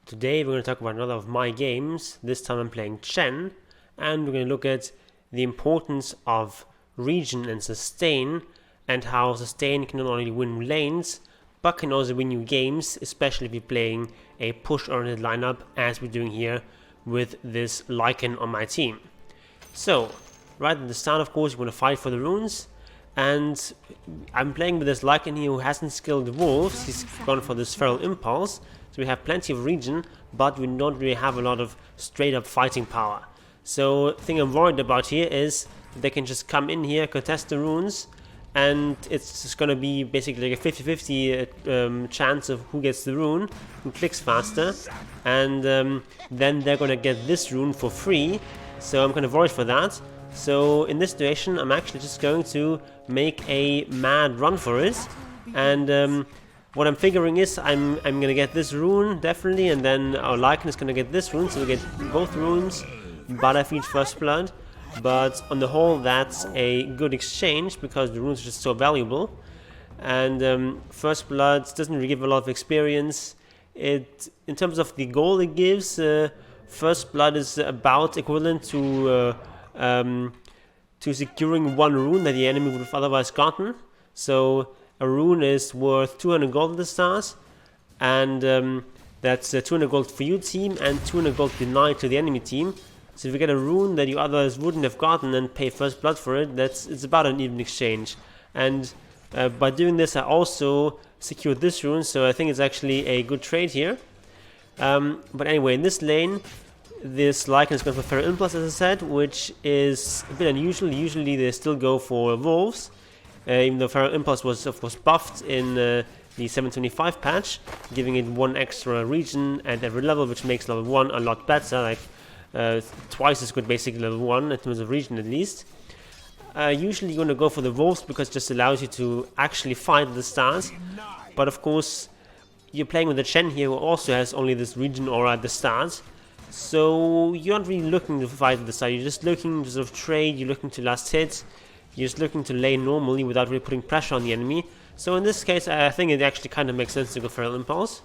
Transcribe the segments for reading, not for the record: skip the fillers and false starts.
Today we're going to talk about another of my games. This time I'm playing Chen, and we're going to look at the importance of region and sustain, and how sustain can not only win lanes, but can also win you games, especially if you're playing a push-oriented lineup, as we're doing here with this Lycan on my team. So, right at the start, of course, you want to fight for the runes, and I'm playing with this Lycan here who hasn't skilled wolves. He's gone for this feral impulse. So we have plenty of region, but we don't really have a lot of straight up fighting power. So the thing I'm worried about here is that they can just come in here, contest the runes, and it's just gonna be basically like a 50-50 chance of who gets the rune, who clicks faster, and then they're gonna get this rune for free. So I'm kind of worried for that. So in this situation, I'm actually just going to make a mad run for it, and what I'm figuring is I'm gonna get this rune definitely, and then our Lycan is gonna get this rune, so we get both runes, but I feed First Blood. But on the whole, that's a good exchange because the runes are just so valuable, and First Blood doesn't really give a lot of experience. In terms of the goal it gives, First Blood is about equivalent to securing one rune that the enemy would have otherwise gotten. So a rune is worth 200 gold at the start, and that's 200 gold for your team and 200 gold denied to the enemy team. So if you get a rune that you otherwise wouldn't have gotten and pay First Blood for it, it's about an even exchange. And by doing this, I also secured this rune, so I think it's actually a good trade here. But anyway, in this lane, this Lycan is going for Feral Impulse, as I said, which is a bit unusual. Usually they still go for wolves. Even though Feral Impulse was of course buffed in the 7.25 patch, giving it one extra region at every level, which makes level 1 a lot better, like twice as good basically level 1 in terms of region at least. Usually you're going to go for the wolves because it just allows you to actually fight at the start, but of course you're playing with the Chen here who also has only this region aura at the start, so you're not really looking to fight at the start, you're just looking to sort of trade, you're looking to last hit. You're just looking to lane normally without really putting pressure on the enemy. So in this case, I think it actually kind of makes sense to go Feral Impulse.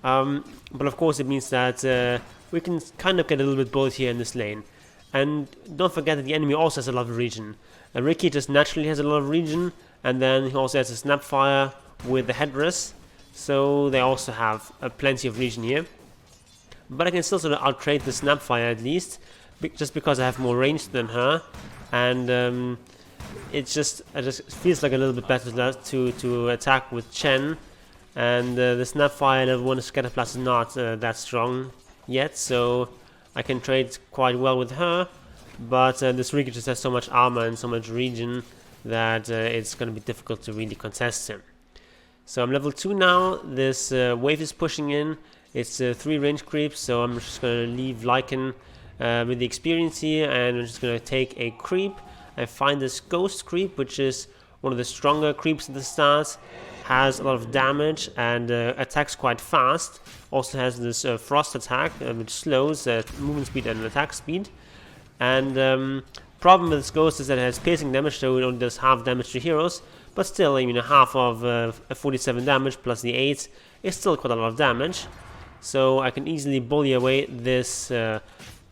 But of course it means that we can kind of get a little bit bullied here in this lane. And don't forget that the enemy also has a lot of region. Ricky just naturally has a lot of region, and then he also has a Snapfire with the headdress. So they also have plenty of region here. But I can still sort of outtrade the Snapfire at least, just because I have more range than her. And it just feels like a little bit better to attack with Chen, and the Snapfire level 1 Scatterblast is not that strong yet, so I can trade quite well with her, but this Ricky just has so much armor and so much region that it's going to be difficult to really contest him. So I'm level 2 now, this wave is pushing in, it's 3 range creeps, so I'm just going to leave Lycan with the experience here, and I'm just going to take a creep. I find this ghost creep, which is one of the stronger creeps at the start, has a lot of damage and attacks quite fast. Also has this frost attack, which slows movement speed and attack speed. And problem with this ghost is that it has piercing damage, so it only does half damage to heroes, but still, I mean, half of 47 damage plus the 8 is still quite a lot of damage. So I can easily bully away this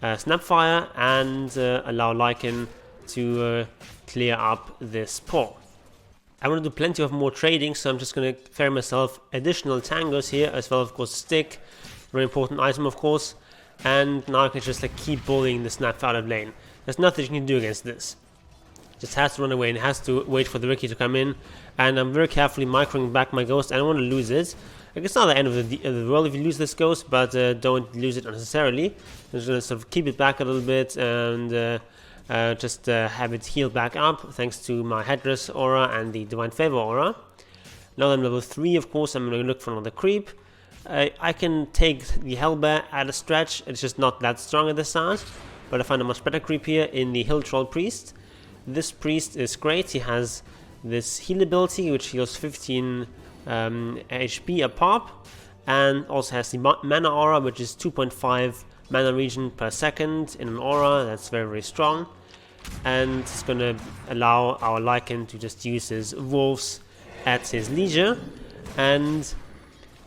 Snapfire and allow Lycan to clear up this paw. I want to do plenty of more trading, so I'm just going to ferry myself additional tangos here, as well of course stick, very important item of course, and now I can just like keep bullying the Snapfire out of lane. There's nothing you can do against this. Just has to run away and has to wait for the Ricky to come in, and I'm very carefully microing back my ghost. I don't want to lose it. Like, it's not the end of the world if you lose this ghost, but don't lose it unnecessarily. I'm just going to sort of keep it back a little bit and just have it heal back up thanks to my headdress aura and the Divine Favor aura. Now that I'm level 3, of course, I'm going to look for another creep. I can take the Hellbear at a stretch, it's just not that strong at the start, but I find a much better creep here in the Hill Troll Priest. This priest is great, he has this heal ability which heals 15 HP a pop, and also has the mana aura, which is 2.5 mana region per second in an aura. That's very, very strong, and it's going to allow our Lycan to just use his wolves at his leisure. And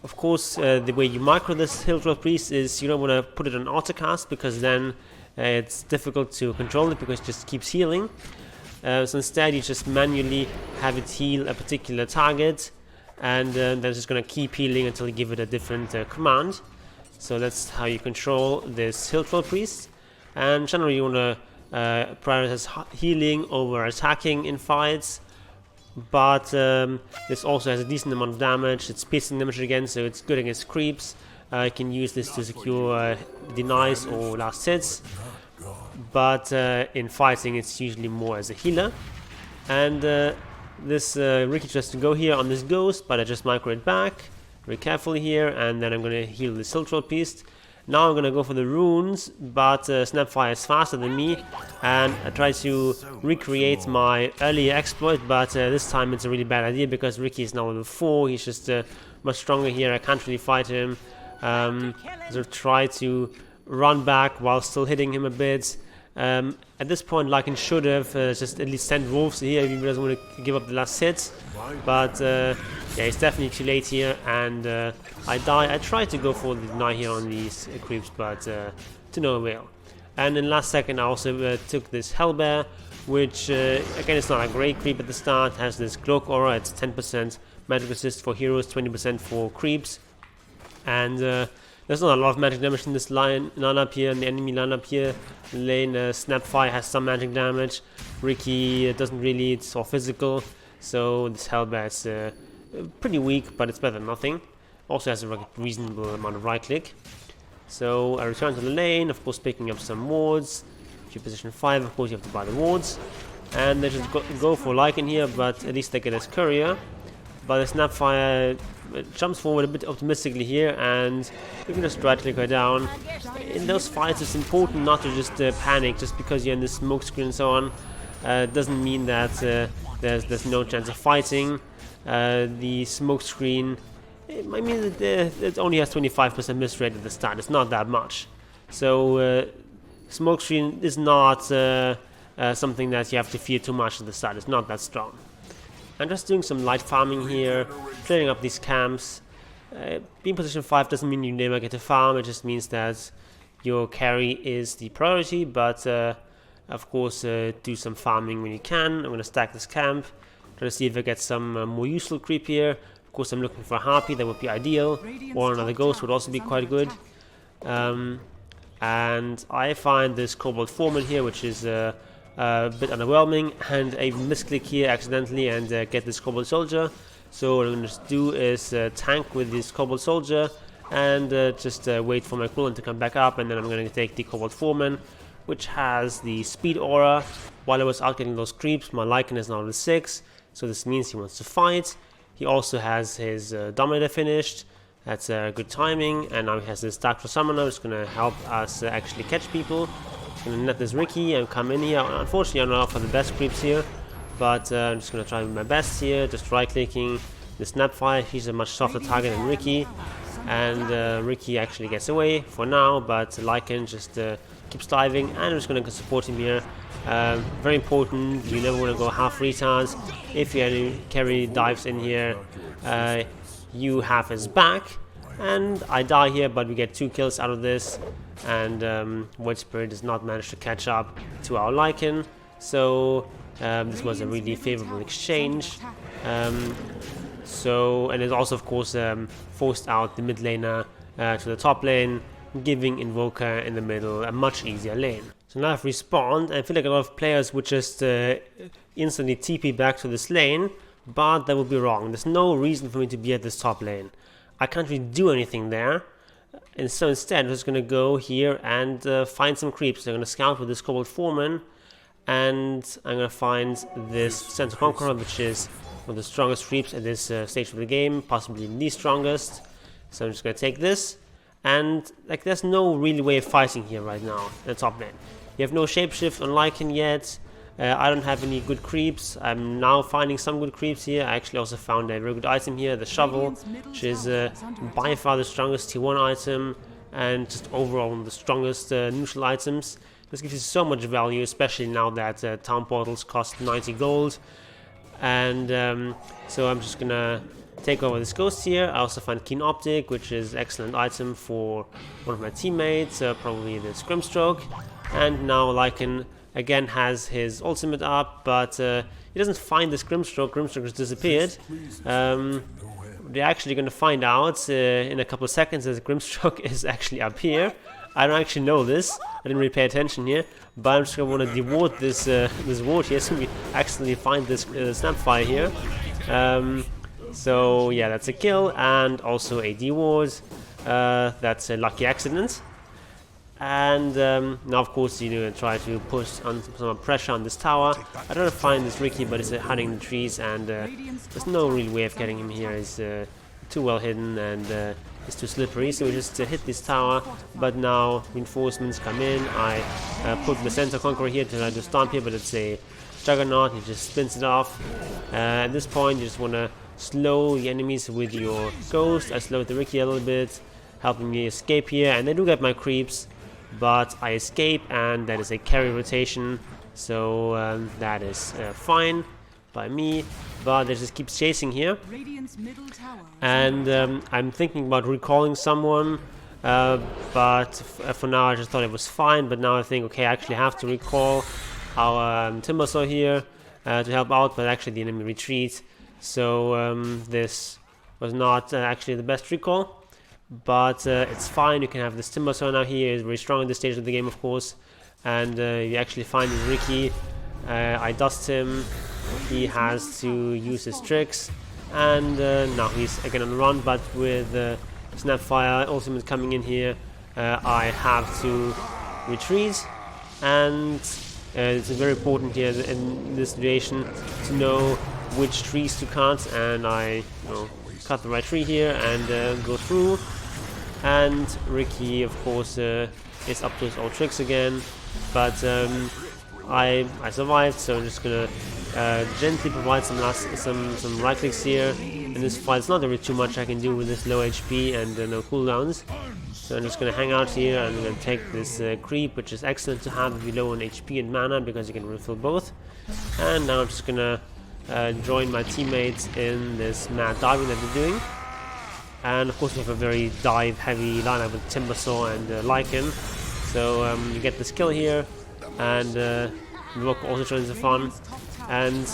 Of course, the way you micro this Hill Troll Priest is you don't want to put it on autocast, because then it's difficult to control it because it just keeps healing. So instead you just manually have it heal a particular target, and then it's just going to keep healing until you give it a different command. So that's how you control this Hill Troll Priest. And generally you want to prioritize healing over attacking in fights. But this also has a decent amount of damage. It's piercing damage again, so it's good against creeps. You can use this to secure denies or last hits. But in fighting it's usually more as a healer. And this Ricky tries to go here on this ghost, but I just micro it back very carefully here, and then I'm going to heal the Hill Troll Priest. Now I'm going to go for the runes, but Snapfire is faster than me, and I try to recreate my earlier exploit, but this time it's a really bad idea because Ricky is now level 4, he's just much stronger here, I can't really fight him. So try to run back while still hitting him a bit. At this point Lycan should have just at least sent wolves here if he doesn't want to give up the last hit, but yeah, it's definitely too late here, and I die. I tried to go for the deny here on these creeps, but to no avail. And in last second I also took this Hellbear, which again is not a great creep at the start, has this cloak aura, it's 10% magic resist for heroes, 20% for creeps, and there's not a lot of magic damage in this lineup here, in the enemy lineup here. Lane Snapfire has some magic damage, Ricky doesn't really, it's all physical, so this Hellbear is pretty weak, but it's better than nothing. Also has a reasonable amount of right click. So I return to the lane, of course picking up some wards. If you're position 5, of course you have to buy the wards. And they just go for Lycan here, but at least they get his courier. But the Snapfire jumps forward a bit optimistically here, and you can just right click her down. In those fights it's important not to just panic just because you're in the smoke screen and so on. Doesn't mean that there's no chance of fighting. The smoke screen, I mean that it only has 25% miss rate at the start, it's not that much. So smoke screen is not something that you have to fear too much at the start, it's not that strong. I'm just doing some light farming here, clearing up these camps. Being position 5 doesn't mean you never get to farm, it just means that your carry is the priority, but of course do some farming when you can. I'm going to stack this camp, try to see if I get some more useful creep here. Of course I'm looking for a Harpy, that would be ideal, or another Ghost would also be quite good. And I find this Kobold Foreman here, which is a bit underwhelming, and I misclick here accidentally and get this Kobold Soldier. So what I'm going to do is tank with this Kobold Soldier and just wait for my cooldown to come back up, and then I'm going to take the Kobold Foreman, which has the speed aura. While I was out getting those creeps, my Lycan is now level 6, so this means he wants to fight. He also has his Dominator finished, that's good timing, and now he has this Dark Troll Summoner, which is going to help us actually catch people. I'm going to net this Ricky and come in here. Unfortunately I'm not for the best creeps here, but I'm just going to try my best here, just right clicking the Snapfire. He's a much softer target than Ricky, and Ricky actually gets away for now, but Lycan just keeps diving, and I'm just going to support him here. Very important, you never want to go half retards. If your carry dives in here, you have his back, and I die here, but we get 2 kills out of this, and Void Spirit does not manage to catch up to our Lycan, so this was a really favorable exchange. And it also of course forced out the mid laner to the top lane, giving Invoker in the middle a much easier lane. So now I've respawned, and I feel like a lot of players would just instantly TP back to this lane, but that would be wrong. There's no reason for me to be at this top lane. I can't really do anything there, and so instead I'm just going to go here and find some creeps. I'm going to scout with this Kobold Foreman, and I'm going to find this Sense of Conqueror, which is one of the strongest creeps at this stage of the game, possibly the strongest. So I'm just going to take this, and like there's no real way of fighting here right now in the top lane. You have no shapeshift on Lycan yet. I don't have any good creeps. I'm now finding some good creeps here. I actually also found a very good item here, the shovel, which is by far the strongest tier 1 item, and just overall one of the strongest neutral items. This gives you so much value, especially now that town portals cost 90 gold. And so I'm just gonna take over this ghost here. I also find Keen Optic, which is excellent item for one of my teammates, probably the Scrimstroke. And now Lycan again has his ultimate up, but he doesn't find the Scrimstroke. Grimstroke has disappeared. They're actually going to find out in a couple of seconds that Grimstroke is actually up here. I don't actually know this. I didn't really pay attention here, but I'm just going to want to deward this this ward here, so we accidentally find this Snapfire here. So yeah, that's a kill and also a deward. That's a lucky accident. And now, of course, try to push some pressure on this tower. I try to find this Ricky, but he's hiding in the trees, and there's no real way of getting him here. He's too well hidden, and it's too slippery. So we just hit this tower. But now reinforcements come in. I put the Centaur Conqueror here to try to stomp here, but it's a Juggernaut. He just spins it off. At this point, you just want to slow the enemies with your Ghost. I slowed the Ricky a little bit, helping me escape here, and they do get my creeps. But I escape, and that is a carry rotation, so that is fine by me. But they just keeps chasing here, and I'm thinking about recalling someone, but for now I just thought it was fine. But now I think, okay, I actually have to recall our Timbersaw here to help out, but actually the enemy retreats, so this was not actually the best recall. But it's fine. You can have this Timbersaw now. He is very strong at this stage of the game, of course, and you actually find his Ricky. I dust him. He has to use his tricks, and now he's again on the run, but with Snapfire ultimate coming in here, I have to retreat. And it's very important here in this situation to know which trees to cut, and I cut the right tree here and go through. And Ricky, of course, is up to his old tricks again, but I survived, so I'm just gonna gently provide some right clicks here in this fight. It's not really too much I can do with this low HP and no cooldowns, so I'm just gonna hang out here and I'm gonna take this creep, which is excellent to have if you're low on HP and mana, because you can refill both. And now I'm just gonna join my teammates in this mad diving that they're doing. And of course we have a very dive heavy lineup with Timbersaw and Lycan, so you get this kill here, and Rook also joins the fun. And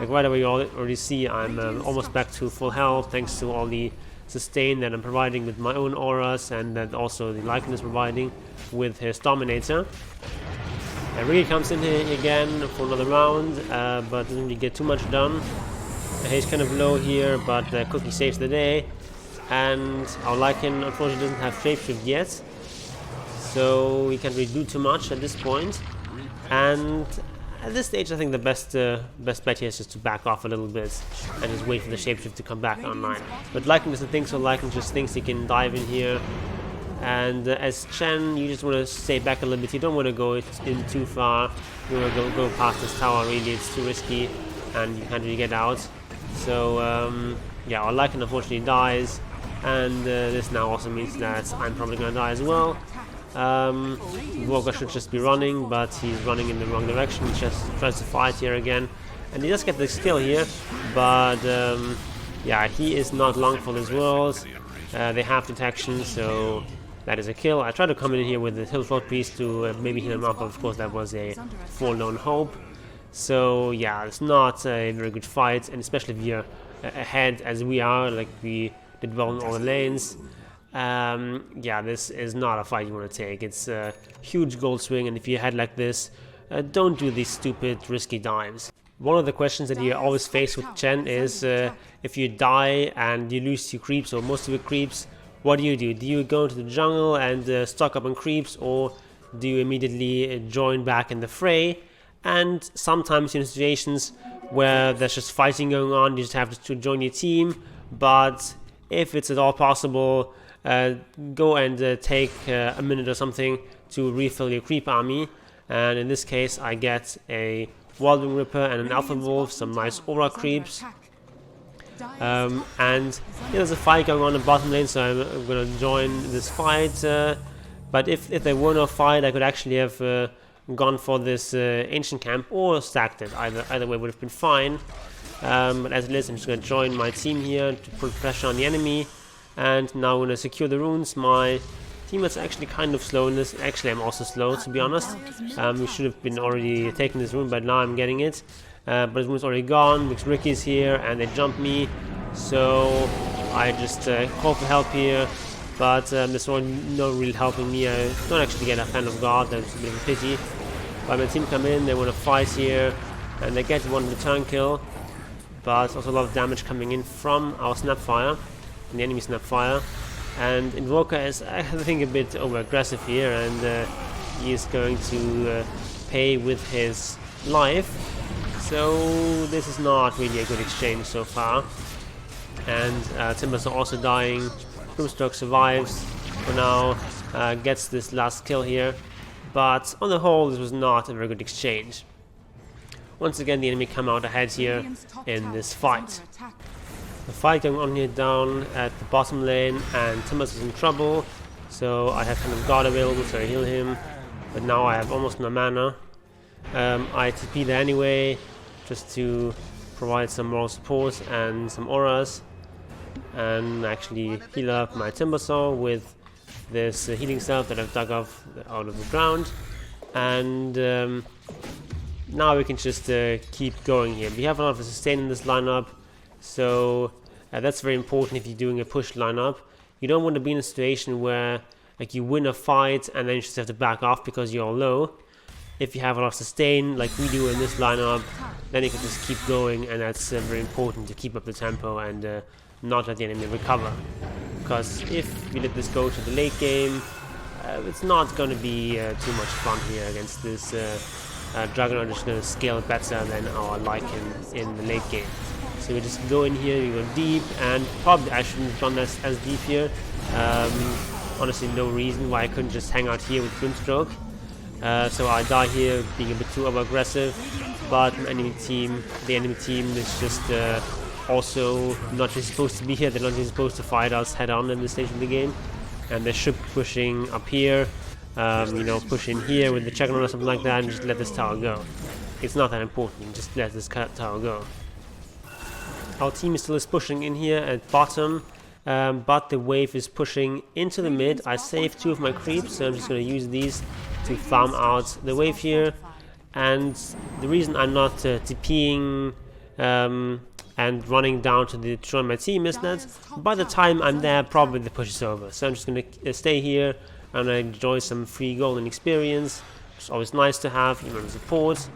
like right away you already see I'm almost back to full health, thanks to all the sustain that I'm providing with my own auras, and that also the Lycan is providing with his Dominator. And Ricky comes in here again for another round, but doesn't really get too much done. He's kind of low here, but Cookie saves the day. And our Lycan unfortunately doesn't have Shapeshift yet, so we can't really do too much at this point. And at this stage I think the best bet here is just to back off a little bit and just wait for the Shapeshift to come back online. But Lycan doesn't think so. Lycan just thinks he can dive in here. And as Chen, you just want to stay back a little bit. You don't want to go in too far. You want to go past this tower, really. It's too risky and you can't really get out. So yeah, our Lycan unfortunately dies. And this now also means that I'm probably going to die as well. Walker should just be running, but he's running in the wrong direction. He just tries to fight here again. And he does get the skill here, but yeah, he is not long for this world. They have detection, so that is a kill. I tried to come in here with the Hill Float Piece to maybe heal him up, but of course that was a forlorn hope. So yeah, it's not a very good fight, and especially if you're ahead as we are, like we did well in all the lanes. Yeah, this is not a fight you want to take. It's a huge gold swing, and if you're ahead like this, don't do these stupid risky dives. One of the questions that you always face with Chen is if you die and you lose your creeps or most of your creeps, what do you do? Do you go into the jungle and stock up on creeps, or do you immediately join back in the fray? And sometimes in situations where there's just fighting going on, you just have to join your team. But if it's at all possible, go and take a minute or something to refill your creep army. And in this case I get a Wildwing Ripper and an Alpha Wolf, some nice aura creeps. And yeah, there's a fight going on in bottom lane, so I'm gonna join this fight. But if there were no fight, I could actually have gone for this ancient camp or stacked it. Either way would have been fine. but as it is, I'm just going to join my team here to put pressure on the enemy. And now we're going to secure the runes. My teammates are actually kind of slow in this. Actually, I'm also slow, to be honest. We should have been already taking this rune, but now I'm getting it. But this rune's already gone because Ricky's here and they jump me. So I just call for help here. But this one not really helping me. I don't actually get a fan of God. That's a bit of a pity. But my team come in, they want to fight here. And they get one return kill. But also a lot of damage coming in from our Snapfire. The enemy Snapfire, and Invoker is, I think, a bit over aggressive here, and he is going to pay with his life. So this is not really a good exchange so far. And Timbers are also dying. Broomstroke survives for now, gets this last kill here, but on the whole this was not a very good exchange. Once again the enemy come out ahead here in this fight. The fight going on here down at the bottom lane, and Timbers is in trouble, so I have kind of God available, so I heal him, but now I have almost no mana. I TP there anyway, just to provide some moral support and some auras, and actually heal up my Timbersaw with this healing stuff that I've dug up out of the ground, and now we can just keep going here. We have a lot of sustain in this lineup. So that's very important if you're doing a push lineup. You don't want to be in a situation where like you win a fight and then you just have to back off because you're low. If you have a lot of sustain like we do in this lineup, then you can just keep going, and that's very important to keep up the tempo and not let the enemy recover. Because if we let this go to the late game, it's not going to be too much fun here against this Dragon. Just going to scale better than our Lycan in the late game. So we just go in here, we go deep, and probably I shouldn't have gone as deep here. Honestly, no reason why I couldn't just hang out here with Broomstroke. So I die here, being a bit too over-aggressive, but the enemy team is just also not really supposed to be here. They're not really supposed to fight us head-on in this stage of the game, and they should be pushing up here, push in here with the Checkon or something like that, and just let this tower go. It's not that important, just let this tower go. Our team still is pushing in here at bottom, but the wave is pushing into the mid. I saved 2 of my creeps, so I'm just going to use these to farm out the wave here. And the reason I'm not TPing and running down to join my team is that by the time I'm there, probably the push is over. So I'm just going to stay here and enjoy some free golden experience. It's always nice to have, even support.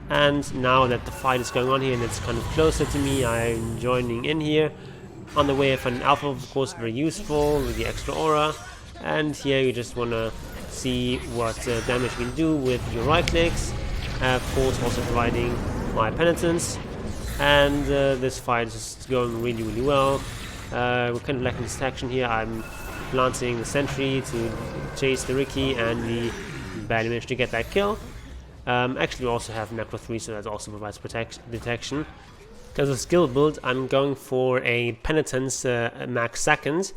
And now that the fight is going on here and it's kind of closer to me, I'm joining in here. On the way, I find an alpha, of course, very useful with the extra aura. And here you just want to see what damage we can do with your right clicks. Of course, also providing my penitence. And this fight is just going really, really well. We're kind of lacking distraction here. I'm planting the sentry to chase the Ricky, and we barely managed to get that kill. Actually, we also have Necro 3, so that also provides detection. Because of skill build, I'm going for a Penitence max second,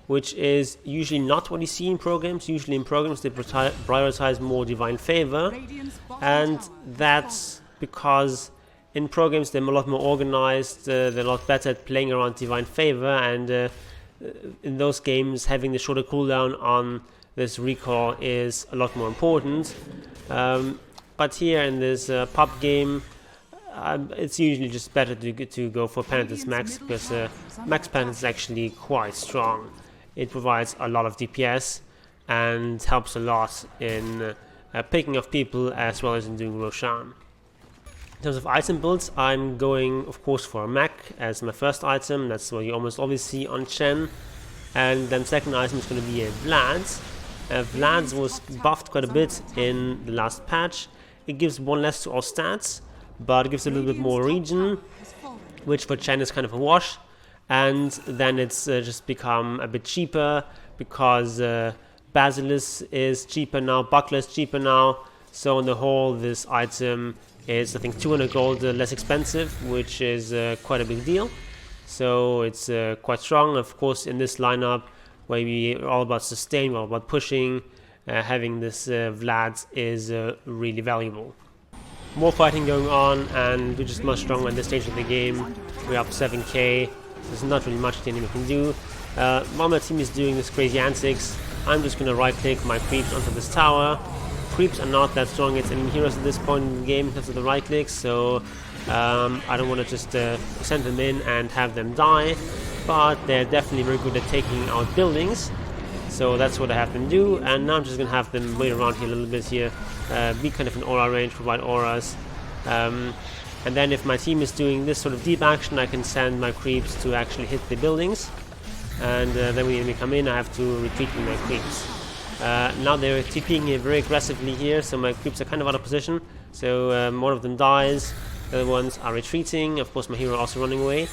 which is usually not what you see in programs. Usually in programs they prioritize more Divine Favor, and that's because in programs they're a lot more organized, they're a lot better at playing around Divine Favor, and in those games having the shorter cooldown on this recall is a lot more important. But here in this pub game, it's usually just better to go for Penitence Max, because Max Penitence is actually quite strong. It provides a lot of DPS and helps a lot in picking off people as well as in doing Roshan. In terms of item builds, I'm going, of course, for a Mac as my first item. That's what you almost always see on Chen. And then second item is going to be a Vlad's. Vlad's was buffed quite a bit in the last patch. It gives 1 less to all stats, but it gives a little bit more regen, which for Chen is kind of a wash. And then it's just become a bit cheaper because Basilisk is cheaper now, Buckler is cheaper now. So on the whole, this item is, I think, 200 gold less expensive, which is quite a big deal. So it's quite strong. Of course, in this lineup, where we are all about sustain, we're all about pushing, having this Vlad is really valuable. more fighting going on, and we're just much stronger in this stage of the game. We're up 7k. There's not really much the enemy can do. While my team is doing this crazy antics, I'm just gonna right click my creeps onto this tower. Creeps are not that strong against enemy heroes at this point in the game because of the right clicks, so I don't want to just send them in and have them die, but they're definitely very good at taking out buildings. So that's what I have them do, and now I'm just gonna have them wait around here a little bit here, be kind of an aura range, provide auras. And then if my team is doing this sort of deep action, I can send my creeps to actually hit the buildings. And then when the enemy come in, I have to retreat with my creeps. Now they're TPing here very aggressively here, so my creeps are kind of out of position. So one of them dies, the other ones are retreating. Of course my hero also running away.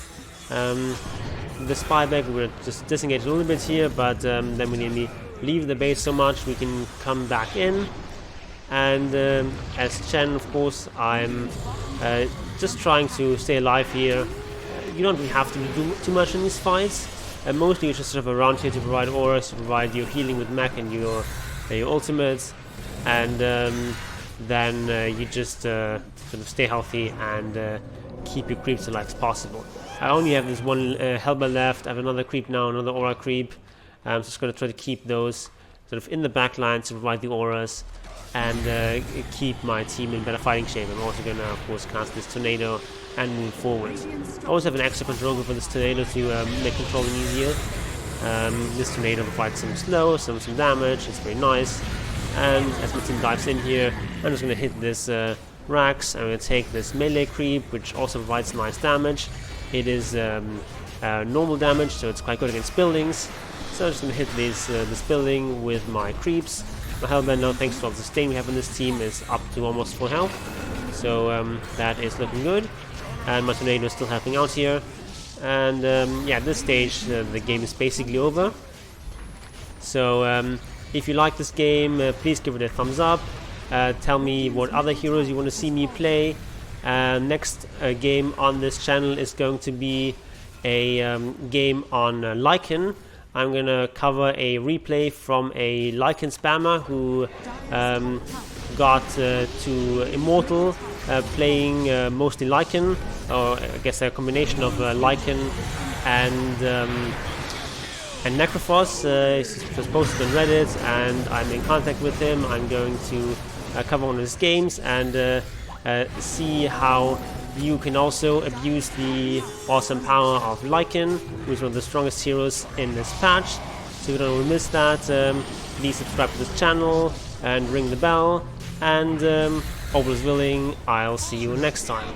The spy bag, we're just disengaged a little bit here, but then when the enemy leave the base so much, we can come back in. And as Chen, of course, I'm just trying to stay alive here. You don't really have to do too much in these fights. Mostly you're just sort of around here to provide auras, to provide your healing with mech and your ultimates. And then you just sort of stay healthy and keep your creeps alive as possible. I only have this one Hellbell left. I have another creep now, another aura creep. I'm just going to try to keep those sort of in the back line to provide the auras and keep my team in better fighting shape. I'm also going to, of course, cast this tornado and move forward. I also have an extra control group for this tornado to make controlling easier. This tornado provides some slow, some damage. It's very nice. And as my team dives in here, I'm just going to hit this Rax. I'm going to take this melee creep, which also provides nice damage. It is normal damage, so it's quite good against buildings. So I'm just going to hit this building with my creeps. My Hellbend now, thanks to all the sustain we have on this team, is up to almost full health. So that is looking good. And my tornado is still helping out here. And yeah, at this stage the game is basically over. So if you like this game, please give it a thumbs up. Tell me what other heroes you want to see me play. Next game on this channel is going to be a game on Lycan. I'm going to cover a replay from a Lycan spammer who got to Immortal playing mostly Lycan, or I guess a combination of Lycan and Necrophos. He was posted on Reddit and I'm in contact with him. I'm going to cover one of his games and see how you can also abuse the awesome power of Lycan, who is one of the strongest heroes in this patch. So if you don't want to miss that, please subscribe to this channel and ring the bell, and all is willing, I'll see you next time.